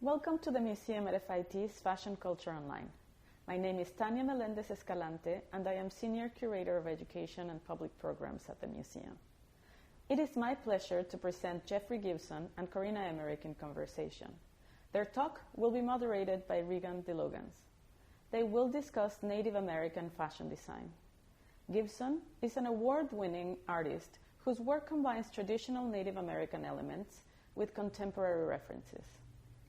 Welcome to the Museum at FIT's Fashion Culture Online. My name is Tania Melendez Escalante, and I am Senior Curator of Education and Public Programs at the museum. It is my pleasure to present Jeffrey Gibson and Korina Emmerich in conversation. Their talk will be moderated by Regan DeLogans. They will discuss Native American fashion design. Gibson is an award-winning artist whose work combines traditional Native American elements with contemporary references.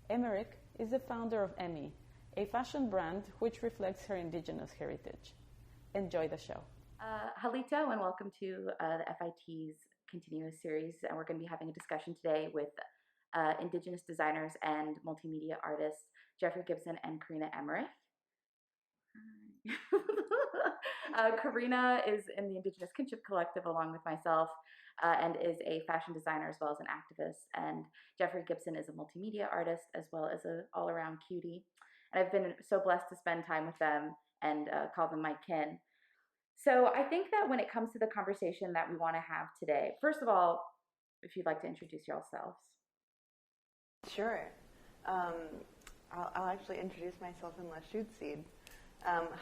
Emmerich is the founder of Emmy, a fashion brand which reflects her indigenous heritage. Enjoy the show. Halito, and welcome to the FIT's continuous series. And we're going to be having a discussion today with Indigenous designers and multimedia artists, Jeffrey Gibson and Korina Emmerich. Korina is in the Indigenous Kinship Collective along with myself and is a fashion designer as well as an activist. And Jeffrey Gibson is a multimedia artist as well as an all-around cutie. And I've been so blessed to spend time with them and call them my kin. So I think that when it comes to the conversation that we want to have today, first of all, if you'd like to introduce yourselves. Sure. I'll actually introduce myself in Lashutseed.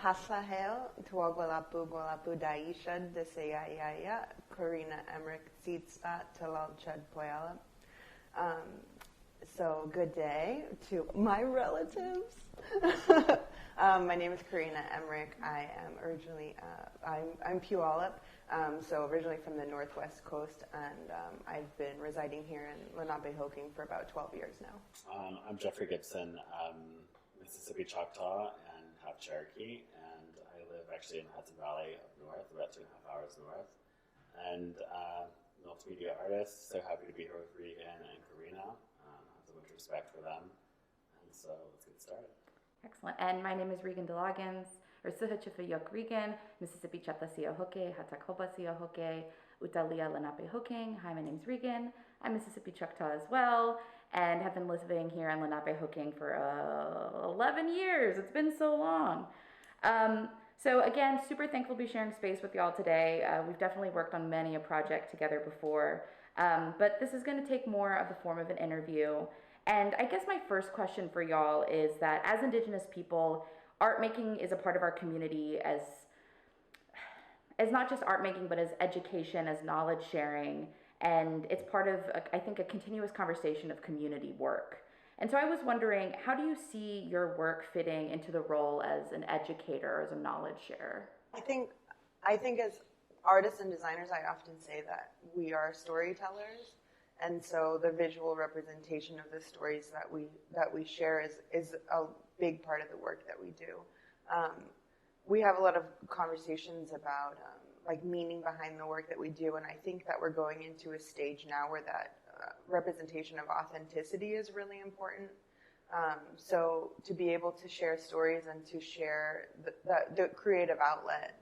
Hasahel, Tuagwalapu Gwalapu Daisha, Deseyaya, Korina Emmerich, Sitsa, Talal Chud Poyala. So good day to my relatives. My name is Korina Emmerich. I am originally, I'm Puyallup, so originally from the Northwest Coast, and I've been residing here in Lenape-Hoking for about 12 years now. I'm Jeffrey Gibson, Mississippi Choctaw and half Cherokee, and I live actually in the Hudson Valley up north, about 2.5 hours north, and multimedia artist, so happy to be here with Regan and Korina. Have so much respect for them, and so let's get started. Excellent. And my name is Regan DeLogans, or Suhachifa Yok Regan, Mississippi Chata Siahoke, Hatakoba Siahoke, Utalia Lenape-Hoking. Hi, my name's Regan. I'm Mississippi Choctaw as well, and have been living here in Lenape-Hoking for 11 years. It's been so long. So again, super thankful to be sharing space with y'all today. We've definitely worked on many a project together before, but this is going to take more of the form of an interview. And I guess my first question for y'all is that as Indigenous people, art making is a part of our community as not just art making, but as education, as knowledge sharing. And it's part of, I think, a continuous conversation of community work. And so I was wondering, how do you see your work fitting into the role as an educator, as a knowledge sharer? I think as artists and designers, I often say that we are storytellers. And so the visual representation of the stories that we share is a big part of the work that we do. We have a lot of conversations about like meaning behind the work that we do, and I think that we're going into a stage now where that representation of authenticity is really important. So to be able to share stories and to share the creative outlet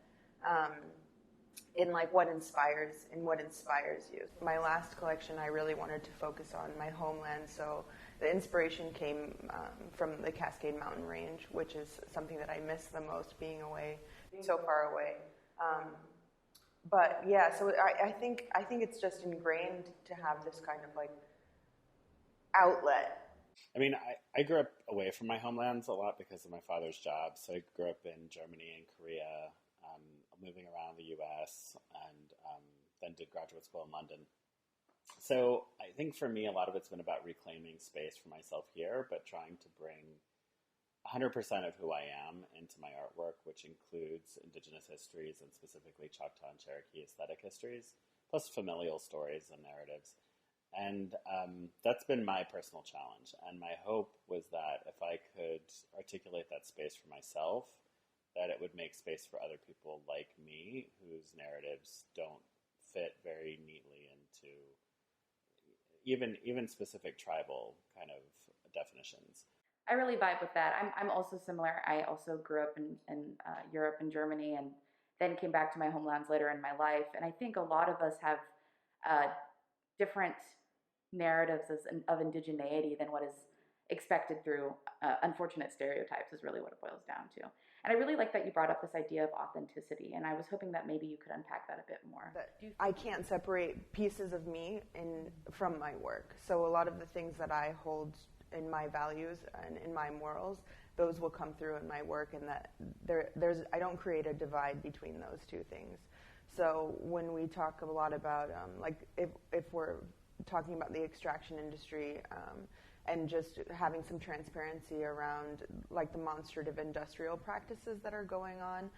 in like what inspires you. My last collection, I really wanted to focus on my homeland, so the inspiration came from the Cascade Mountain Range, which is something that I miss the most, being so far away. But yeah, so I think it's just ingrained to have this kind of like outlet. I mean, I grew up away from my homelands a lot because of my father's job. So I grew up in Germany and Korea, moving around the U.S., and then did graduate school in London. So I think for me, a lot of it's been about reclaiming space for myself here, but trying to bring 100% of who I am into my artwork, which includes Indigenous histories and specifically Choctaw and Cherokee aesthetic histories, plus familial stories and narratives. And that's been my personal challenge. And my hope was that if I could articulate that space for myself, that it would make space for other people like me whose narratives don't fit very neatly into even specific tribal kind of definitions. I really vibe with that. I'm also similar. I also grew up in Europe and Germany, and then came back to my homelands later in my life. And I think a lot of us have different narratives of indigeneity than what is expected through unfortunate stereotypes is really what it boils down to. And I really like that you brought up this idea of authenticity, and I was hoping that maybe you could unpack that a bit more. I can't separate pieces of me from my work. So a lot of the things that I hold in my values and in my morals, those will come through in my work, and that I don't create a divide between those two things. So when we talk a lot about like if we're talking about the extraction industry and just having some transparency around like the monstrative industrial practices that are going on,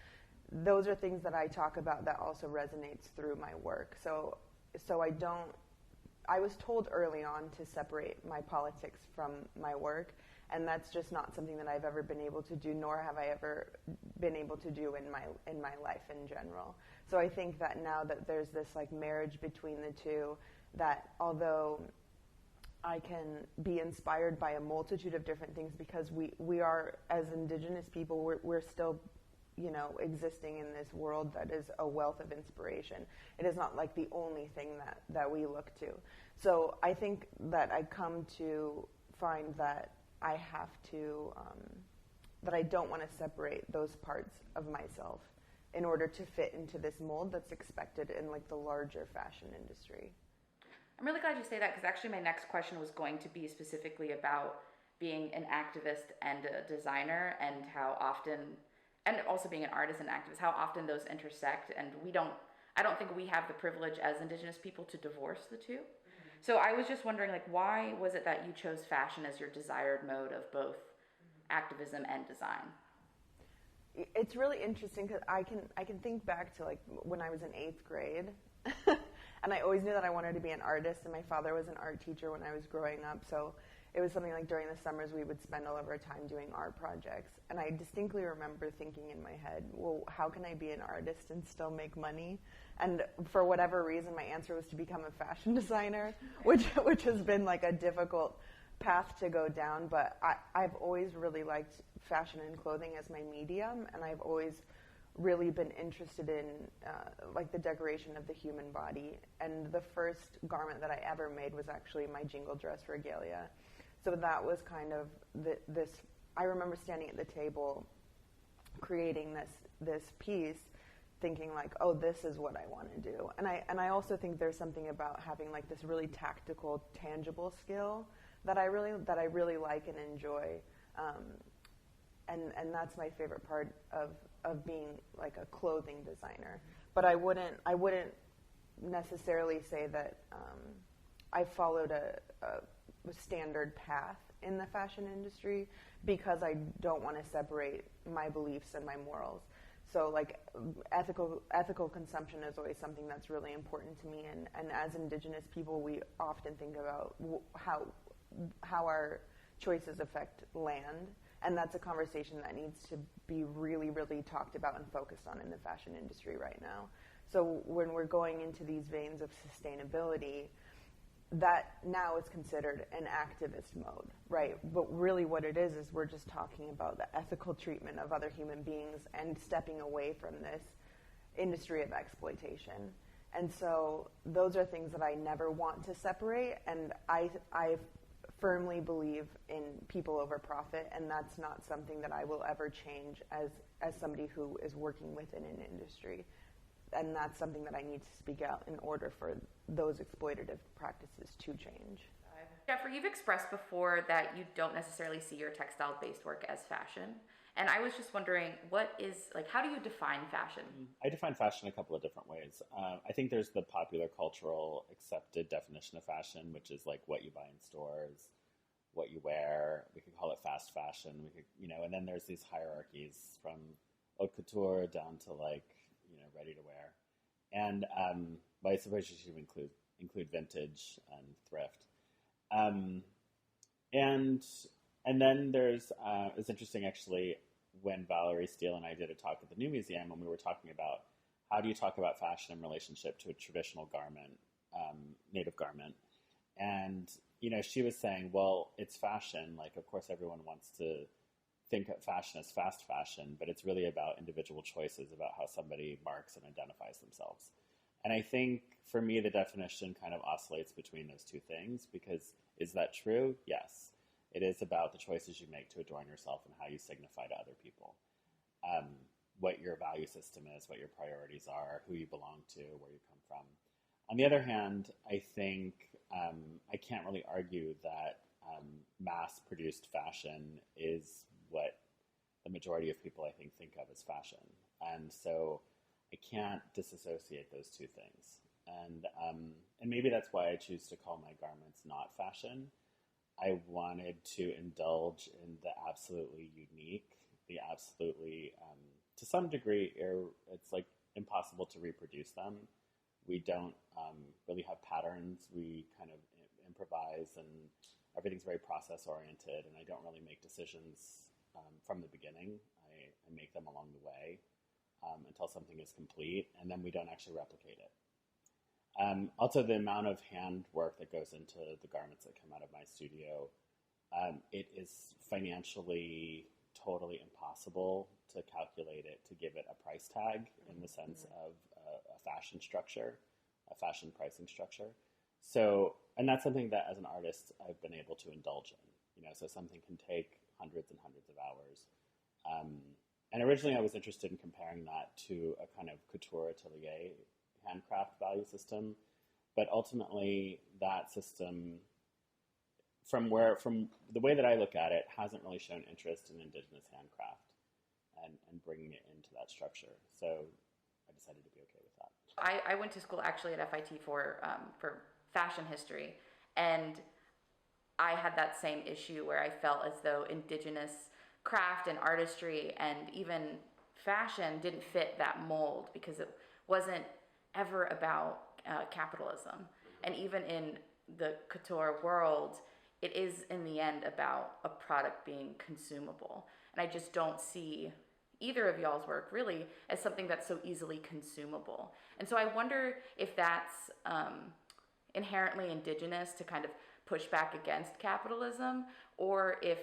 those are things that I talk about that also resonates through my work. So I was told early on to separate my politics from my work, and that's just not something that I've ever been able to do, nor have I ever been able to do in my life in general. So I think that now that there's this like marriage between the two, that although I can be inspired by a multitude of different things, because we are, as Indigenous people, we're still, existing in this world that is a wealth of inspiration. It is not like the only thing that we look to. So I think that I come to find that I have to, that I don't want to separate those parts of myself in order to fit into this mold that's expected in like the larger fashion industry. I'm really glad you say that, because actually my next question was going to be specifically about being an activist and a designer, and how often, and also being an artist and activist, how often those intersect. And I don't think we have the privilege as Indigenous people to divorce the two. Mm-hmm. So I was just wondering, like, why was it that you chose fashion as your desired mode of both activism and design? It's really interesting because I can think back to like when I was in 8th grade, and I always knew that I wanted to be an artist, and my father was an art teacher when I was growing up, so it was something like during the summers we would spend all of our time doing art projects. And I distinctly remember thinking in my head, well, how can I be an artist and still make money? And for whatever reason, my answer was to become a fashion designer, which has been like a difficult path to go down. But I've always really liked fashion and clothing as my medium, and I've always really been interested in like the decoration of the human body. And the first garment that I ever made was actually my jingle dress regalia. So that was kind of this. I remember standing at the table, creating this piece, thinking like, oh, this is what I want to do. And I also think there's something about having like this really tactical, tangible skill that I really like and enjoy. And that's my favorite part of being like a clothing designer. But I wouldn't necessarily say that I followed a standard path in the fashion industry, because I don't want to separate my beliefs and my morals. So like ethical consumption is always something that's really important to me, and as Indigenous people, we often think about how our choices affect land, and that's a conversation that needs to be really, really talked about and focused on in the fashion industry right now. So when we're going into these veins of sustainability, that now is considered an activist mode, right? But really what it is we're just talking about the ethical treatment of other human beings and stepping away from this industry of exploitation. And so those are things that I never want to separate, and I firmly believe in people over profit, and that's not something that I will ever change as somebody who is working within an industry. And that's something that I need to speak out in order for those exploitative practices to change. Jeffrey, you've expressed before that you don't necessarily see your textile-based work as fashion. And I was just wondering, how do you define fashion? I define fashion a couple of different ways. I think there's the popular cultural accepted definition of fashion, which is like what you buy in stores, what you wear. We could call it fast fashion. And then there's these hierarchies from haute couture down to like, ready to wear. And I suppose you should include vintage and thrift. And then there's, it's interesting actually, when Valerie Steele and I did a talk at the New Museum, when we were talking about how do you talk about fashion in relationship to a traditional garment, native garment. And, she was saying, well, it's fashion. Like, of course, everyone wants to think of fashion as fast fashion, but it's really about individual choices about how somebody marks and identifies themselves. And I think for me, the definition kind of oscillates between those two things, because is that true? Yes. It is about the choices you make to adorn yourself and how you signify to other people. What your value system is, what your priorities are, who you belong to, where you come from. On the other hand, I think I can't really argue that mass-produced fashion is what the majority of people, I think of as fashion. And so I can't disassociate those two things. And maybe that's why I choose to call my garments not fashion. I wanted to indulge in the absolutely unique, the absolutely, to some degree, it's like impossible to reproduce them. We don't really have patterns. We kind of improvise, and everything's very process-oriented, and I don't really make decisions from the beginning. I make them along the way until something is complete, and then we don't actually replicate it. Also, the amount of hand work that goes into the garments that come out of my studio, it is financially totally impossible to calculate it, to give it a price tag in the sense of a fashion structure, a fashion pricing structure. So, and that's something that as an artist I've been able to indulge in, so something can take hundreds and hundreds of hours. And originally I was interested in comparing that to a kind of couture atelier handcraft value system, but ultimately that system, from the way that I look at it, hasn't really shown interest in indigenous handcraft and bringing it into that structure. So I decided to be okay with that. I went to school actually at FIT for fashion history, and I had that same issue where I felt as though indigenous craft and artistry and even fashion didn't fit that mold because it wasn't ever about capitalism. And even in the couture world, it is in the end about a product being consumable. And I just don't see either of y'all's work really as something that's so easily consumable. And so I wonder if that's inherently indigenous to kind of push back against capitalism, or if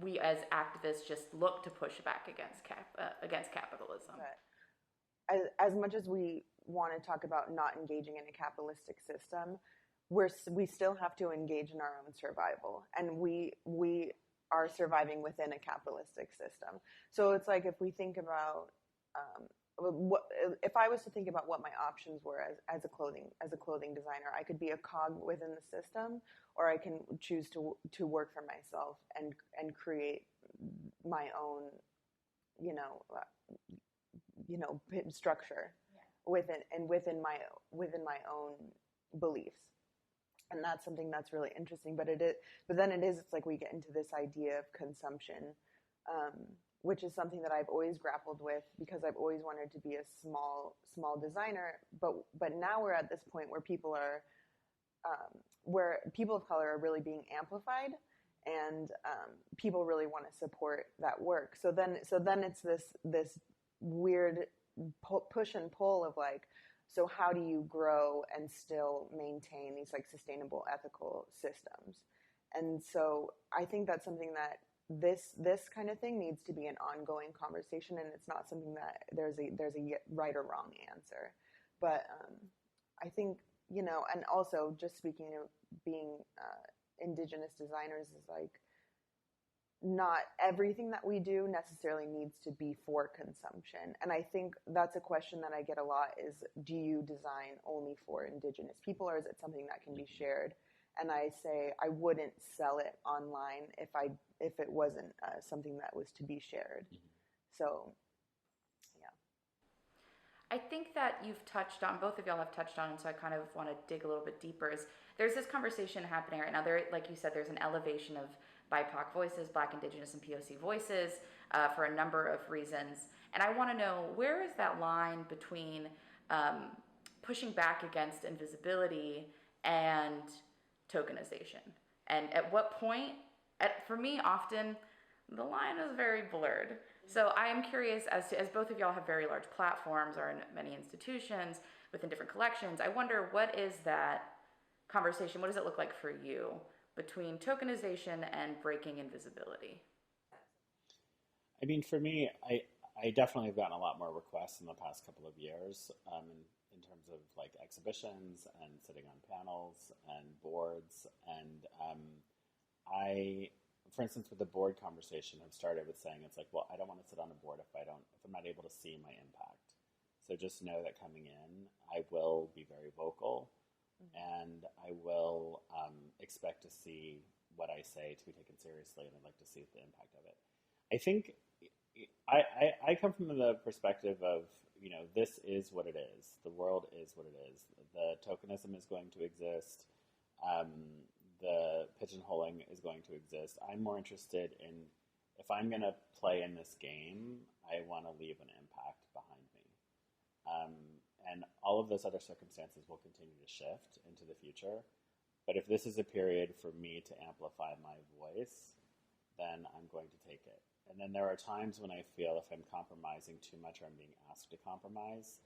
we as activists just look to push back against capitalism. As much as we want to talk about not engaging in a capitalistic system, we still have to engage in our own survival, and we are surviving within a capitalistic system. So it's like, if we think about if I was to think about what my options were as a clothing designer, I could be a cog within the system, or I can choose to work for myself and create my own, structure within my own beliefs. And that's something that's really interesting. But then it's like we get into this idea of consumption, which is something that I've always grappled with because I've always wanted to be a small designer. But now we're at this point where people of color are really being amplified, and people really want to support that work. So then it's this weird push and pull of like, so how do you grow and still maintain these like sustainable ethical systems? And so I think that's something that this kind of thing needs to be an ongoing conversation, and it's not something that there's a right or wrong answer. But I think, and also just speaking of being indigenous designers, is like, not everything that we do necessarily needs to be for consumption. And I think that's a question that I get a lot is, do you design only for indigenous people, or is it something that can be shared? And I say I wouldn't sell it online if it wasn't something that was to be shared. So, yeah. I think that both of y'all have touched on, and so I kind of want to dig a little bit deeper, is there's this conversation happening right now. There, like you said, there's an elevation of BIPOC voices, Black, Indigenous, and POC voices for a number of reasons. And I want to know, where is that line between pushing back against invisibility and tokenization? And at what point, for me, often the line is very blurred. So I am curious, as both of y'all have very large platforms, or in many institutions within different collections, I wonder, what is that conversation? What does it look like for you between tokenization and breaking invisibility? I mean, for me, I definitely have gotten a lot more requests in the past couple of years in terms of like exhibitions and sitting on panels and boards. And I, for instance, with the board conversation, have started with saying, it's like, well, I don't want to sit on a board if I'm not able to see my impact. So just know that coming in, I will be very vocal, and I will expect to see what I say to be taken seriously, and I'd like to see the impact of it. I think I come from the perspective of, this is what it is. The world is what it is. The tokenism is going to exist. The pigeonholing is going to exist. I'm more interested in, if I'm going to play in this game, I want to leave an impact behind me. And all of those other circumstances will continue to shift into the future. But if this is a period for me to amplify my voice, then I'm going to take it. And then there are times when I feel if I'm compromising too much or I'm being asked to compromise,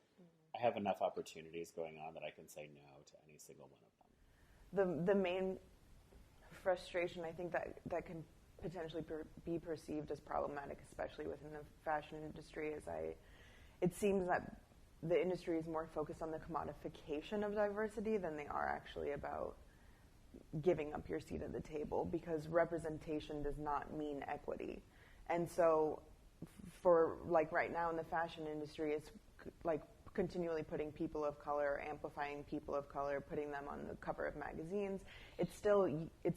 I have enough opportunities going on that I can say no to any single one of them. The main frustration, I think, that can potentially be perceived as problematic, especially within the fashion industry, is it seems that the industry is more focused on the commodification of diversity than they are actually about giving up your seat at the table, because representation does not mean equity. And so for, like, right now in the fashion industry, it's like continually putting people of color, amplifying people of color, putting them on the cover of magazines. It's still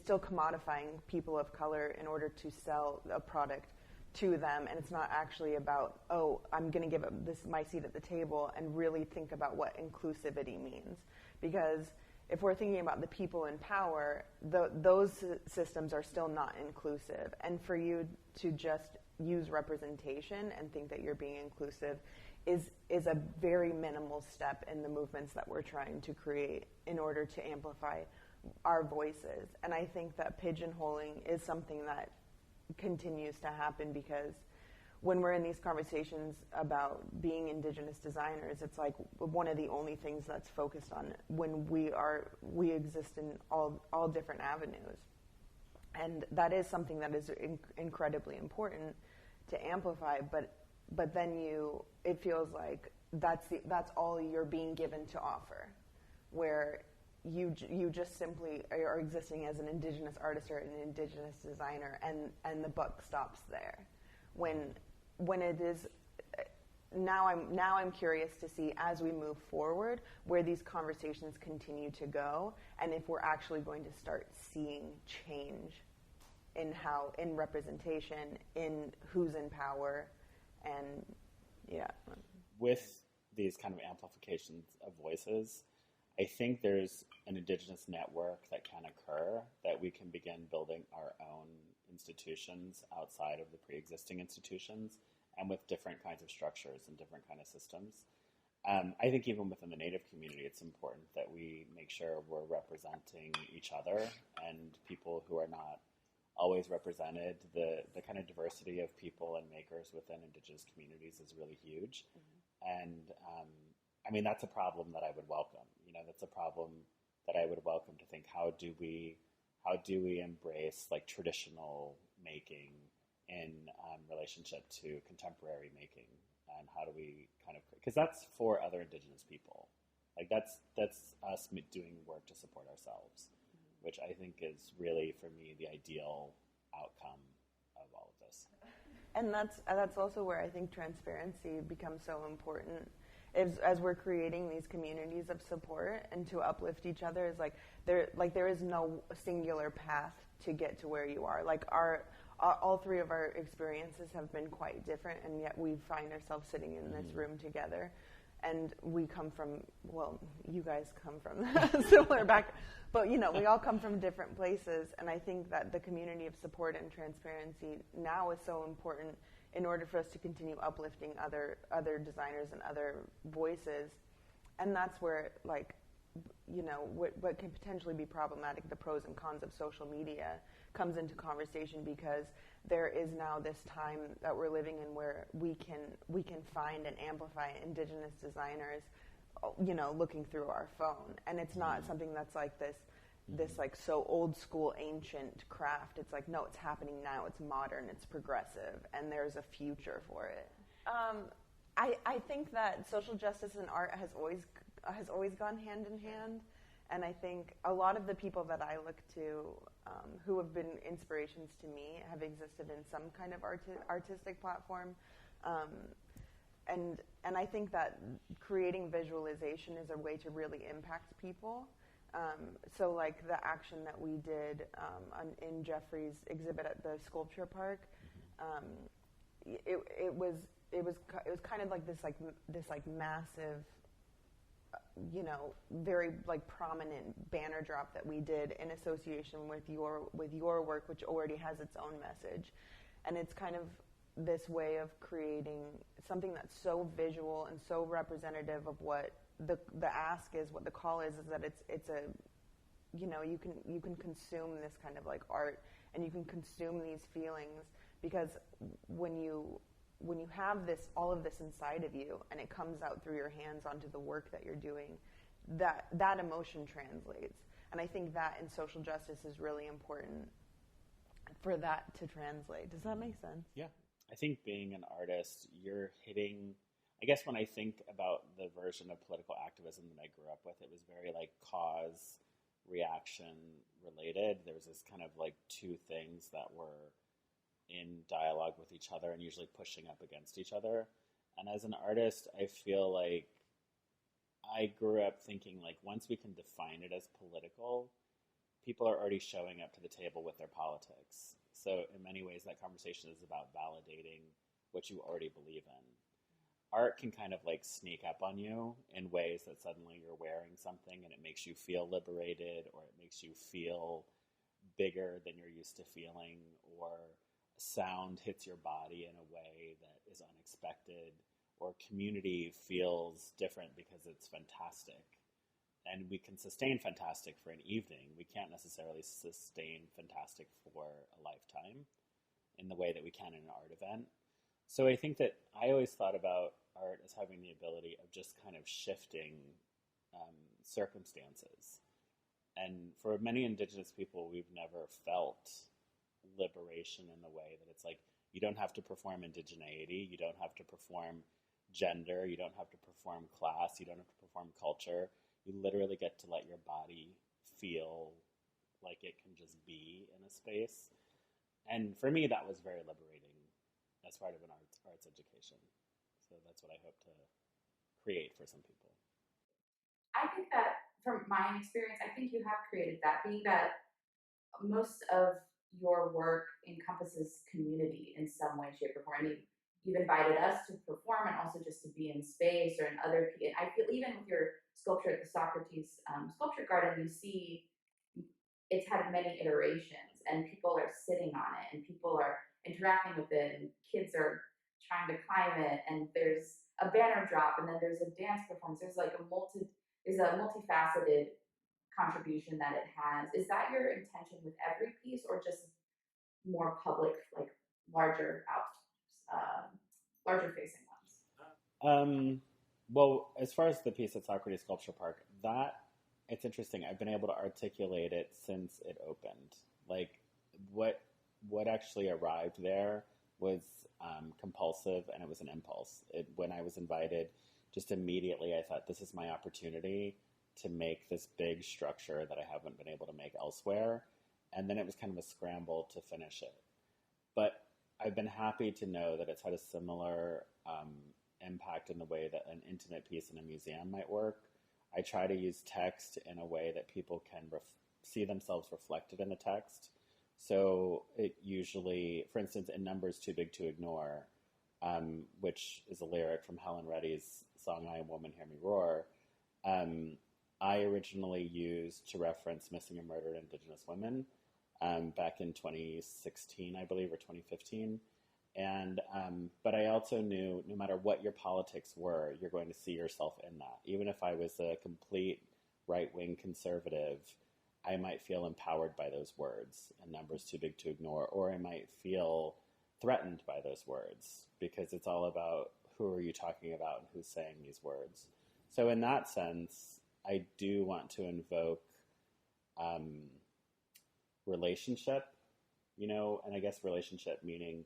commodifying people of color in order to sell a product to them, and it's not actually about, I'm going to give up my seat at the table, and really think about what inclusivity means. Because if we're thinking about the people in power, those systems are still not inclusive. And for you to just use representation and think that you're being inclusive is a very minimal step in the movements that we're trying to create in order to amplify our voices. And I think that pigeonholing is something that continues to happen, because when we're in these conversations about being Indigenous designers, it's like one of the only things that's focused on when we exist in all different avenues. And that is something that is incredibly important to amplify, but then it feels like that's all you're being given to offer, where you just simply are existing as an Indigenous artist or an Indigenous designer, and the buck stops there. When it is now I'm curious to see, as we move forward, where these conversations continue to go, and if we're actually going to start seeing change in representation, in who's in power, and with these kind of amplifications of voices, I think there's an Indigenous network that can occur, that we can begin building our own institutions outside of the pre-existing institutions, and with different kinds of structures and different kind of systems. I think even within the Native community, it's important that we make sure we're representing each other and people who are not always represented. The kind of diversity of people and makers within Indigenous communities is really huge. And I mean, that's a problem that I would welcome. That's a problem that I would welcome, to think, how do we embrace like traditional making in relationship to contemporary making, and how do we because that's for other Indigenous people. Like that's us doing work to support ourselves, which I think is really, for me, the ideal outcome of all of this. And that's also where I think transparency becomes so important. As we're creating these communities of support and to uplift each other, is there is no singular path to get to where you are. Like all three of our experiences have been quite different, and yet we find ourselves sitting in this room together. And we come from, you guys come from similar background, but we all come from different places. And I think that the community of support and transparency now is so important in order for us to continue uplifting other designers and other voices. And that's where, what can potentially be problematic, the pros and cons of social media, comes into conversation, because there is now this time that we're living in where we can find and amplify Indigenous designers, looking through our phone. And it's not something that's like this like so old school ancient craft. It's like, no, it's happening now. It's modern. It's progressive, and there's a future for it. I think that social justice and art has always gone hand in hand, and I think a lot of the people that I look to, who have been inspirations to me, have existed in some kind of artistic platform, and I think that creating visualization is a way to really impact people. So like the action that we did in Jeffrey's exhibit at the sculpture park, it was kind of like this massive, very like prominent banner drop that we did in association with your work, which already has its own message, and it's kind of this way of creating something that's so visual and so representative of what the ask is, what the call is that it's a, you can consume this kind of like art, and you can consume these feelings, because when you have all of this inside of you and it comes out through your hands onto the work that you're doing, that emotion translates. And I think that in social justice is really important for that to translate. Does that make sense? Yeah. I think being an artist, you're hitting, I guess when I think about the version of political activism that I grew up with, it was very like cause, reaction related. There was this kind of like two things that were in dialogue with each other and usually pushing up against each other. And as an artist, I feel like I grew up thinking like once we can define it as political, people are already showing up to the table with their politics. So in many ways, that conversation is about validating what you already believe in. Art can kind of like sneak up on you in ways that suddenly you're wearing something and it makes you feel liberated, or it makes you feel bigger than you're used to feeling, or sound hits your body in a way that is unexpected, or community feels different because it's fantastic. And we can sustain fantastic for an evening. We can't necessarily sustain fantastic for a lifetime in the way that we can in an art event. So I think that I always thought about art as having the ability of just kind of shifting circumstances. And for many Indigenous people, we've never felt liberation in the way that it's like, you don't have to perform indigeneity, you don't have to perform gender, you don't have to perform class, you don't have to perform culture. You literally get to let your body feel like it can just be in a space. And for me, that was very liberating as part of an arts education. So that's what I hope to create for some people. I think that from my experience, I think you have created that, being that most of your work encompasses community in some way, shape, or form. I mean, you've invited us to perform and also just to be in space or in other. I feel even with your sculpture at the Socrates Sculpture Garden, you see it's had many iterations, and people are sitting on it, and people are interacting with it, and kids are trying to climb it, and there's a banner drop, and then there's a dance performance. There's like a multifaceted contribution that it has. Is that your intention with every piece, or just more public, like larger facing ones? Well, as far as the piece at Socrates Sculpture Park, it's interesting. I've been able to articulate it since it opened. Like what actually arrived there was compulsive, and it was an impulse. When I was invited, just immediately I thought, this is my opportunity to make this big structure that I haven't been able to make elsewhere. And then it was kind of a scramble to finish it. But I've been happy to know that it's had a similar impact in the way that an intimate piece in a museum might work. I try to use text in a way that people can see themselves reflected in the text. So it usually, for instance, in Numbers Too Big to Ignore, which is a lyric from Helen Reddy's song, I Am Woman, Hear Me Roar, I originally used to reference missing and murdered Indigenous women back in 2016, I believe, or 2015. And but I also knew no matter what your politics were, you're going to see yourself in that. Even if I was a complete right-wing conservative, I might feel empowered by those words, and Numbers Too Big to Ignore, or I might feel threatened by those words, because it's all about who are you talking about and who's saying these words. So in that sense, I do want to invoke relationship, and I guess relationship meaning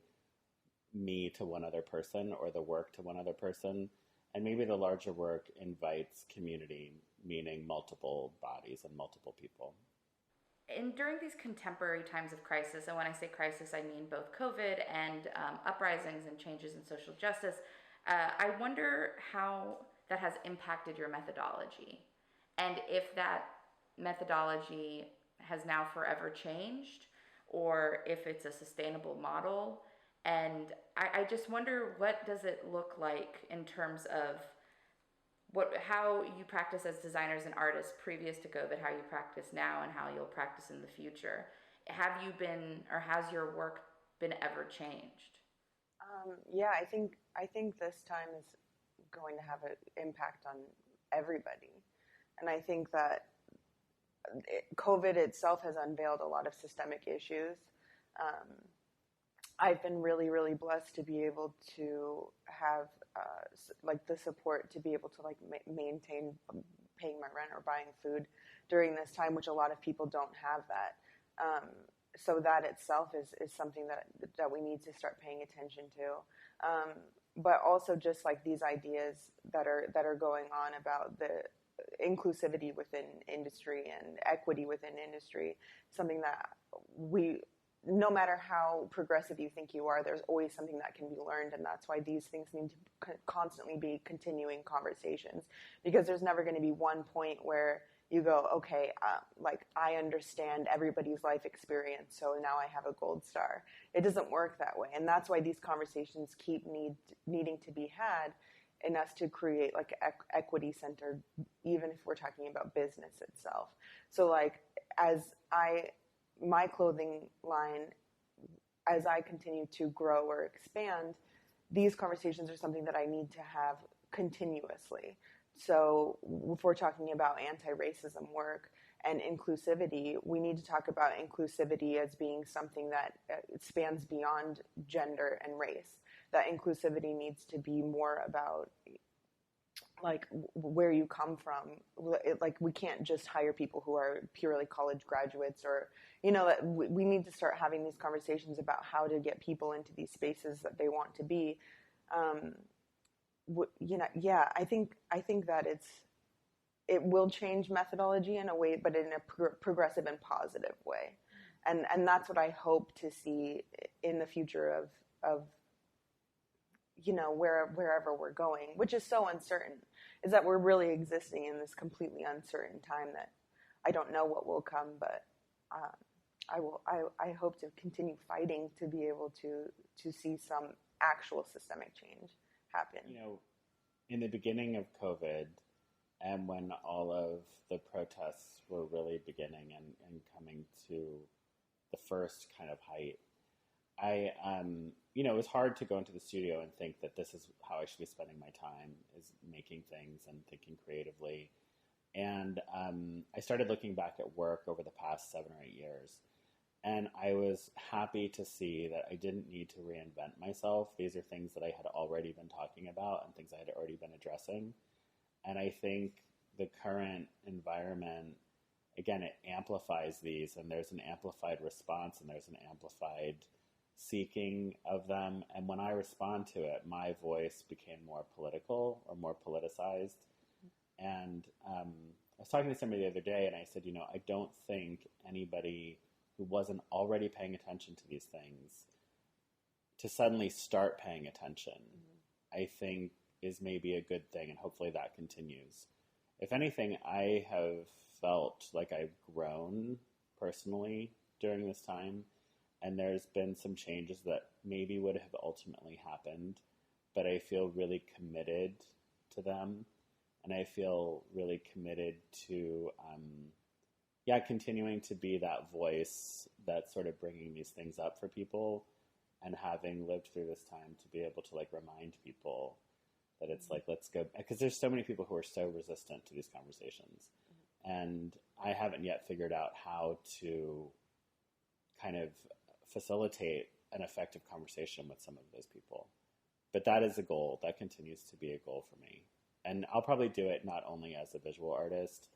me to one other person, or the work to one other person. And maybe the larger work invites community, meaning multiple bodies and multiple people. And during these contemporary times of crisis, and when I say crisis, I mean both COVID and uprisings and changes in social justice, I wonder how that has impacted your methodology, and if that methodology has now forever changed, or if it's a sustainable model. And I just wonder, what does it look like in terms of how you practice as designers and artists previous to COVID, how you practice now, and how you'll practice in the future? Have you been, or has your work been ever changed? Yeah, I think this time is going to have an impact on everybody, and I think that COVID itself has unveiled a lot of systemic issues. I've been really, really blessed to be able to have like the support to be able to like maintain paying my rent or buying food during this time, which a lot of people don't have that. So that itself is something that we need to start paying attention to. But also just like these ideas that are going on about the inclusivity within industry and equity within industry, something that no matter how progressive you think you are, there's always something that can be learned, and that's why these things need to constantly be continuing conversations, because there's never going to be one point where you go, okay, like I understand everybody's life experience, so now I have a gold star. It doesn't work that way, and that's why these conversations keep needing to be had in us to create like equity centered, even if we're talking about business itself. So like my clothing line, as I continue to grow or expand, these conversations are something that I need to have continuously. So if we're talking about anti-racism work and inclusivity, we need to talk about inclusivity as being something that spans beyond gender and race. That inclusivity needs to be more about like where you come from. Like we can't just hire people who are purely college graduates, or that we need to start having these conversations about how to get people into these spaces that they want to be. I think that it will change methodology in a way, but in a progressive and positive way, and that's what I hope to see in the future of wherever we're going, which is so uncertain, is that we're really existing in this completely uncertain time that I don't know what will come, but I hope to continue fighting to be able to see some actual systemic change happen. In the beginning of COVID, and when all of the protests were really beginning and coming to the first kind of height, it was hard to go into the studio and think that this is how I should be spending my time, is making things and thinking creatively. And I started looking back at work over the past 7 or 8 years. And I was happy to see that I didn't need to reinvent myself. These are things that I had already been talking about and things I had already been addressing. And I think the current environment, again, it amplifies these, and there's an amplified response and there's an amplified seeking of them. And when I respond to it, my voice became more political or more politicized. And I was talking to somebody the other day, and I said, I don't think anybody who wasn't already paying attention to these things to suddenly start paying attention, I think is maybe a good thing, and hopefully that continues. If anything, I have felt like I've grown personally during this time, and there's been some changes that maybe would have ultimately happened, but I feel really committed to them, and I feel really committed to continuing to be that voice that's sort of bringing these things up for people, and having lived through this time to be able to like remind people that it's like, let's go, because there's so many people who are so resistant to these conversations. And I haven't yet figured out how to kind of facilitate an effective conversation with some of those people. But that is a goal. That continues to be a goal for me. And I'll probably do it not only as a visual artist.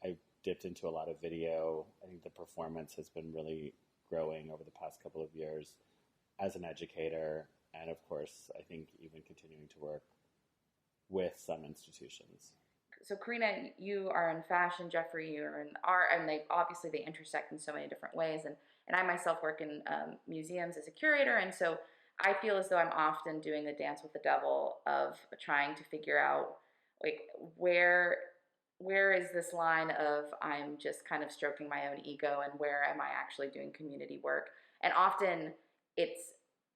I've dipped into a lot of video. I think the performance has been really growing over the past couple of years as an educator. And of course, I think even continuing to work with some institutions. So Korina, you are in fashion, Jeffrey, you're in art, and obviously they intersect in so many different ways. And I myself work in museums as a curator, and so I feel as though I'm often doing the dance with the devil of trying to figure out like where where is this line of I'm just kind of stroking my own ego, and where am I actually doing community work? And often it's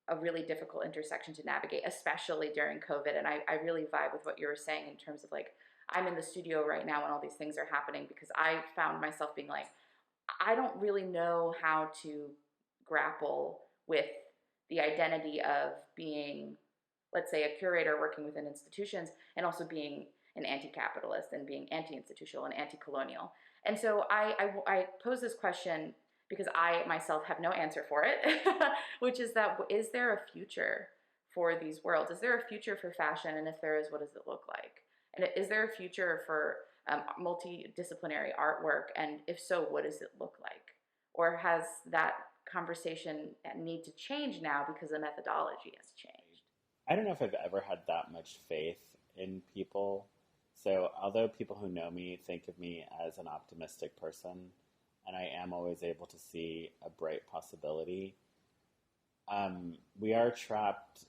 a really difficult intersection to navigate, especially during COVID. And I really vibe with what you were saying in terms of like, I'm in the studio right now when all these things are happening, because I found myself being like, I don't really know how to grapple with the identity of being, let's say, a curator working within institutions, and also being an anti-capitalist and being anti-institutional and anti-colonial. And so I pose this question because I myself have no answer for it, which is that, is there a future for these worlds? Is there a future for fashion? And if there is, what does it look like? And is there a future for multidisciplinary artwork? And if so, what does it look like? Or has that conversation need to change now because the methodology has changed? I don't know if I've ever had that much faith in people. So although people who know me think of me as an optimistic person, and I am always able to see a bright possibility, we are trapped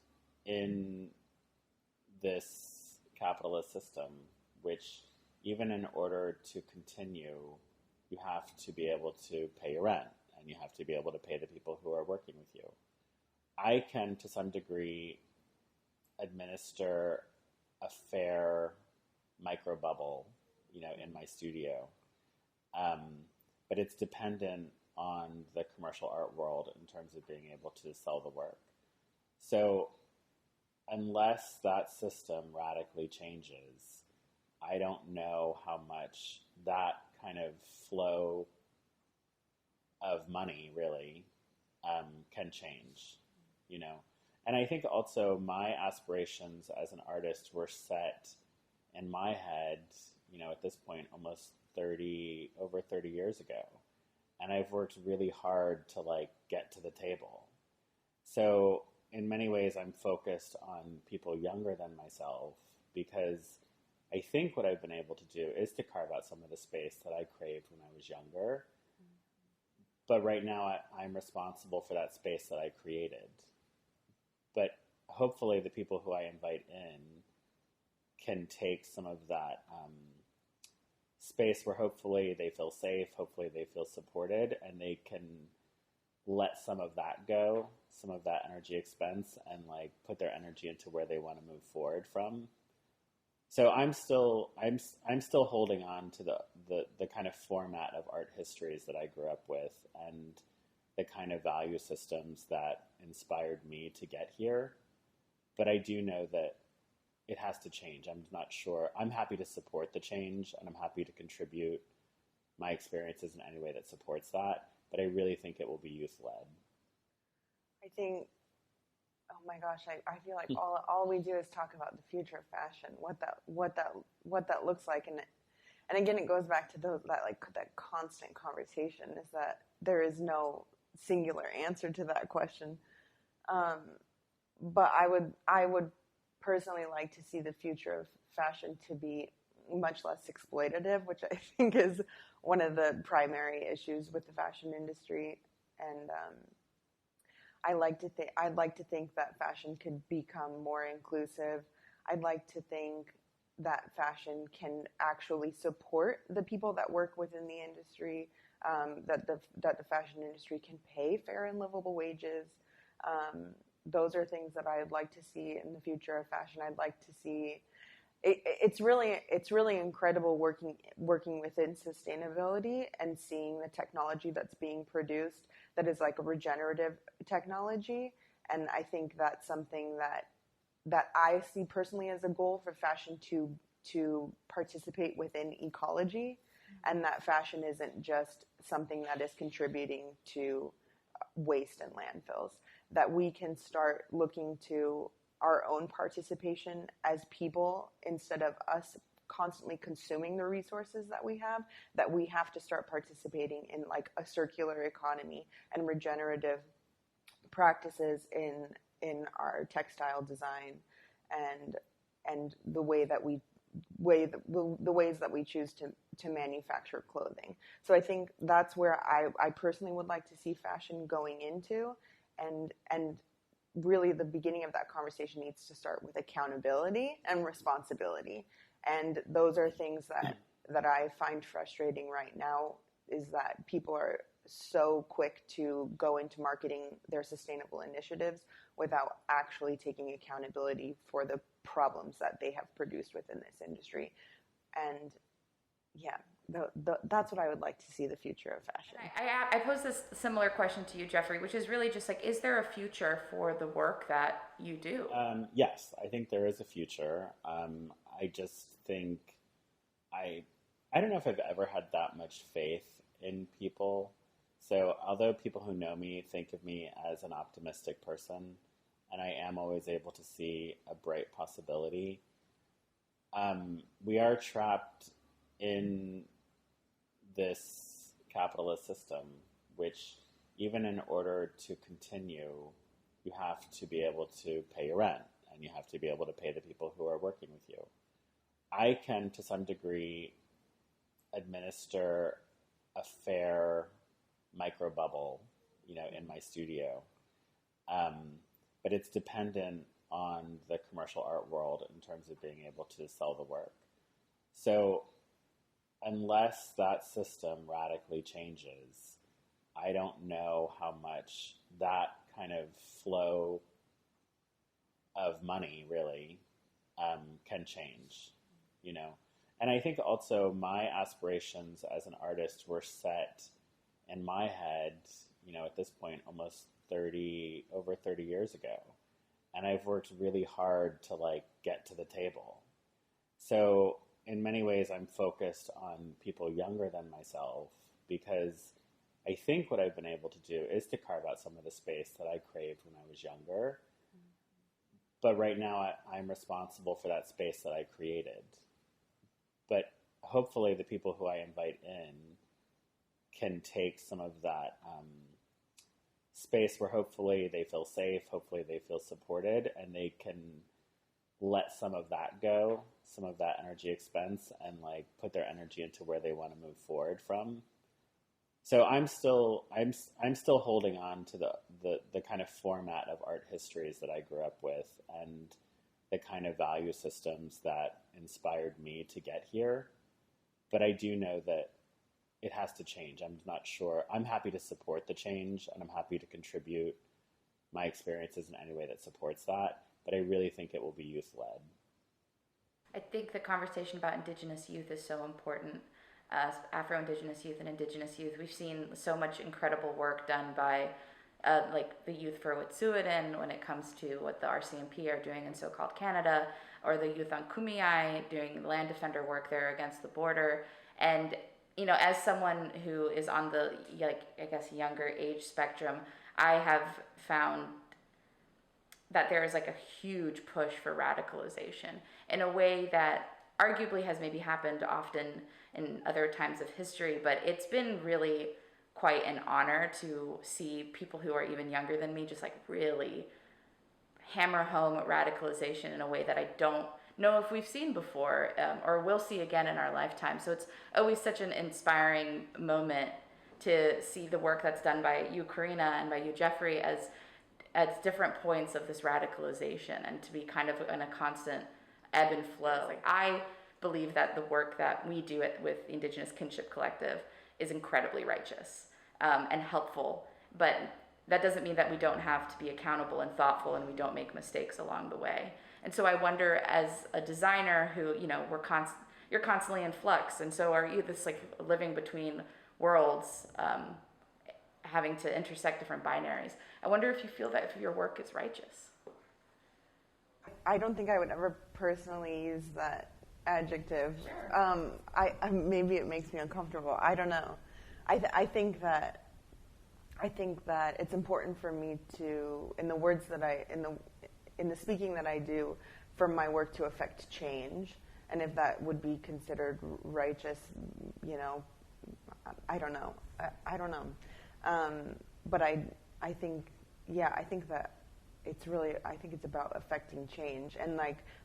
in this capitalist system, which even in order to continue, you have to be able to pay your rent, and you have to be able to pay the people who are working with you. I can, to some degree, administer a fair micro bubble, in my studio. But it's dependent on the commercial art world in terms of being able to sell the work. So unless that system radically changes, I don't know how much that kind of flow of money really can change, And I think also my aspirations as an artist were set in my head, at this point, almost over 30 years ago. And I've worked really hard to get to the table. So in many ways, I'm focused on people younger than myself, because I think what I've been able to do is to carve out some of the space that I craved when I was younger. But right now, I'm responsible for that space that I created. But hopefully the people who I invite in can take some of that space where hopefully they feel safe, hopefully they feel supported, and they can let some of that go, some of that energy expense, and put their energy into where they want to move forward from. So I'm still holding on to the kind of format of art histories that I grew up with, and the kind of value systems that inspired me to get here. But I do know that it has to change. I'm not sure. I'm happy to support the change, and I'm happy to contribute my experiences in any way that supports that. But I really think it will be youth-led. I think, oh my gosh, I feel like all we do is talk about the future of fashion, what that looks like, and again, it goes back to that constant conversation, is that there is no singular answer to that question. But I would personally like to see the future of fashion to be much less exploitative, which I think is one of the primary issues with the fashion industry. And I'd like to think that fashion could become more inclusive. I'd like to think that fashion can actually support the people that work within the industry, that the fashion industry can pay fair and livable wages. Those are things that I'd like to see in the future of fashion. I'd like to see. It's really incredible working within sustainability and seeing the technology that's being produced that is like a regenerative technology. And I think that's something that I see personally as a goal for fashion to participate within ecology, and that fashion isn't just something that is contributing to waste and landfills, that we can start looking to our own participation as people instead of us constantly consuming the resources that we have to start participating in a circular economy and regenerative practices in our textile design and the ways that we choose to manufacture clothing. So I think that's where I personally would like to see fashion going into, and really the beginning of that conversation needs to start with accountability and responsibility. And those are things that I find frustrating right now is that people are so quick to go into marketing their sustainable initiatives without actually taking accountability for the problems that they have produced within this industry. And yeah, that's what I would like to see the future of fashion. I pose this similar question to you, Jeffrey, which is really just like, is there a future for the work that you do? Yes, I think there is a future. I just think I don't know if I've ever had that much faith in people. So although people who know me think of me as an optimistic person, and I am always able to see a bright possibility, we are trapped in this capitalist system, which even in order to continue, you have to be able to pay your rent, and you have to be able to pay the people who are working with you. I can, to some degree, administer a fair micro bubble, in my studio. But it's dependent on the commercial art world in terms of being able to sell the work. So unless that system radically changes, I don't know how much that kind of flow of money really can change, And I think also my aspirations as an artist were set in my head, at this point, almost over 30 years ago. And I've worked really hard to get to the table. So in many ways, I'm focused on people younger than myself, because I think what I've been able to do is to carve out some of the space that I craved when I was younger. But right now, I'm responsible for that space that I created. But hopefully the people who I invite in can take some of that space where hopefully they feel safe, hopefully they feel supported, and they can let some of that go, some of that energy expense, and put their energy into where they want to move forward from. So I'm still holding on to the kind of format of art histories that I grew up with, and the kind of value systems that inspired me to get here. But I do know that it has to change. I'm not sure. I'm happy to support the change, and I'm happy to contribute my experiences in any way that supports that. But I really think it will be youth-led. I think the conversation about Indigenous youth is so important. Afro-Indigenous youth and Indigenous youth, we've seen so much incredible work done by the youth for Wet'suwet'en when it comes to what the RCMP are doing in so-called Canada, or the youth on Kumeyaay doing land defender work there against the border. And, as someone who is on the, younger age spectrum, I have found that there is a huge push for radicalization in a way that arguably has maybe happened often in other times of history, but it's been really quite an honor to see people who are even younger than me just really hammer home radicalization in a way that I don't know if we've seen before or will see again in our lifetime. So it's always such an inspiring moment to see the work that's done by you, Korina, and by you, Jeffrey, as different points of this radicalization, and to be kind of in a constant ebb and flow. I believe that the work that we do with the Indigenous Kinship Collective is incredibly righteous and helpful, but that doesn't mean that we don't have to be accountable and thoughtful, and we don't make mistakes along the way. And so I wonder, as a designer who, you're constantly in flux, and so are you, this living between worlds, having to intersect different binaries. I wonder if you feel that if your work is righteous. I don't think I would ever personally use that adjective. Sure. Maybe it makes me uncomfortable. I don't know. I think that it's important for me to, in the words that in the speaking that I do, for my work to affect change, and if that would be considered righteous, I don't know. I don't know. But I think that I think it's about affecting change. And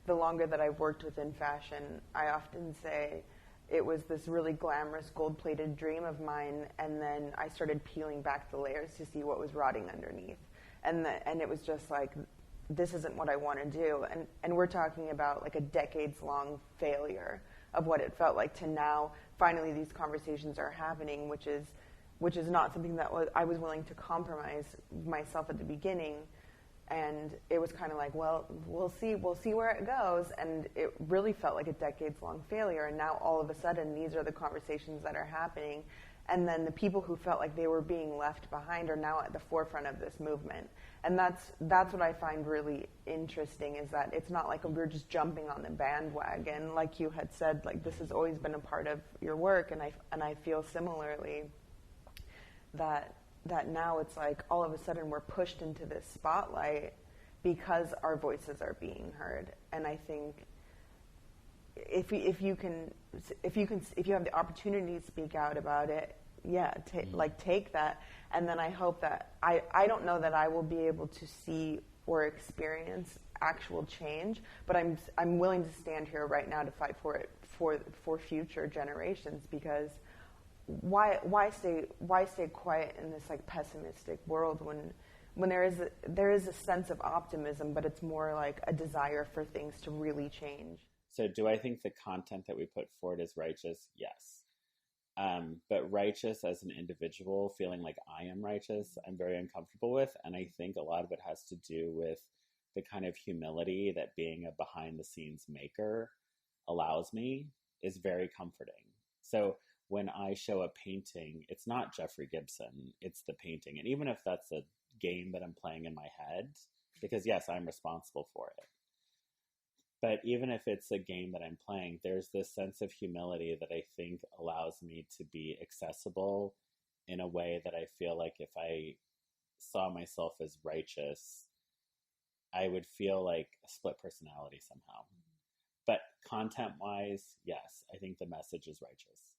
the longer that I've worked within fashion, I often say it was this really glamorous gold-plated dream of mine, and then I started peeling back the layers to see what was rotting underneath. And it was just this isn't what I want to do. And we're talking about a decades-long failure of what it felt like to now finally these conversations are happening, which is not something that I was willing to compromise myself at the beginning. And it was kind of like, well, we'll see where it goes. And it really felt like a decades-long failure. And now all of a sudden, these are the conversations that are happening. And then the people who felt like they were being left behind are now at the forefront of this movement. And that's what I find really interesting, is that it's not like we're just jumping on the bandwagon. Like you had said, like this has always been a part of your work. And I feel similarly that now it's like all of a sudden we're pushed into this spotlight because our voices are being heard. And I think if you have the opportunity to speak out about it, take that. And then I hope that I don't know that I will be able to see or experience actual change, but I'm willing to stand here right now to fight for it for future generations, because why stay quiet in this like pessimistic world when there is a sense of optimism, but it's more like a desire for things to really change. So do I think the content that we put forward is righteous? Yes. But righteous as an individual, feeling like I am righteous, I'm very uncomfortable with. And I think a lot of it has to do with the kind of humility that being a behind the scenes maker allows me is very comforting. So when I show a painting, it's not Jeffrey Gibson, it's the painting. And even if that's a game that I'm playing in my head, because yes, I'm responsible for it. But even if it's a game that I'm playing, there's this sense of humility that I think allows me to be accessible in a way that I feel like if I saw myself as righteous, I would feel like a split personality somehow. But content-wise, yes, I think the message is righteous.